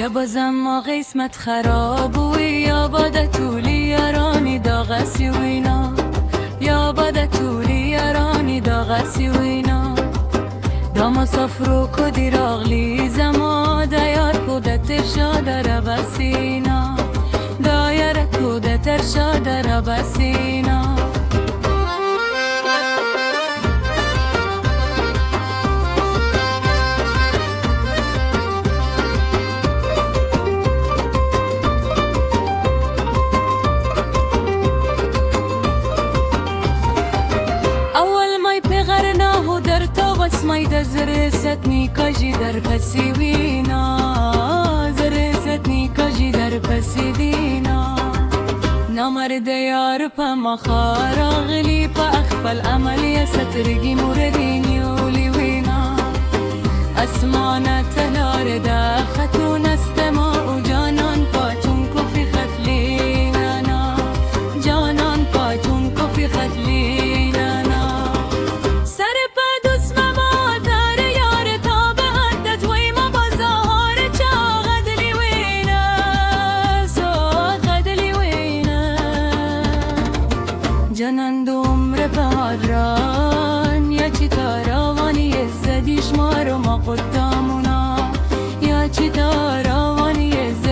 یا بازم ما قسمت خراب و یا باده طولی یارانی داغسی و اینا یا باده طولی یارانی داغسی و اینا دا مسافرو کدی راغلی زما دیار کودت شاده را بسینا دایر کودت شاده را بسینا اسمای در زرست نیکاجی در پسی وینا زرست نیکاجی در پسی دینا نامرد یار پا مخار آغلی پا اخبال عملی سترگی موردینی اولی وینا اسمان تلار دا خطون استما و جانان پا چون کفی خطلینا جانان پا چون کفی خطلینا جانند عمر بهادران یا چی تاراوانی زدیش ما رو ما قدام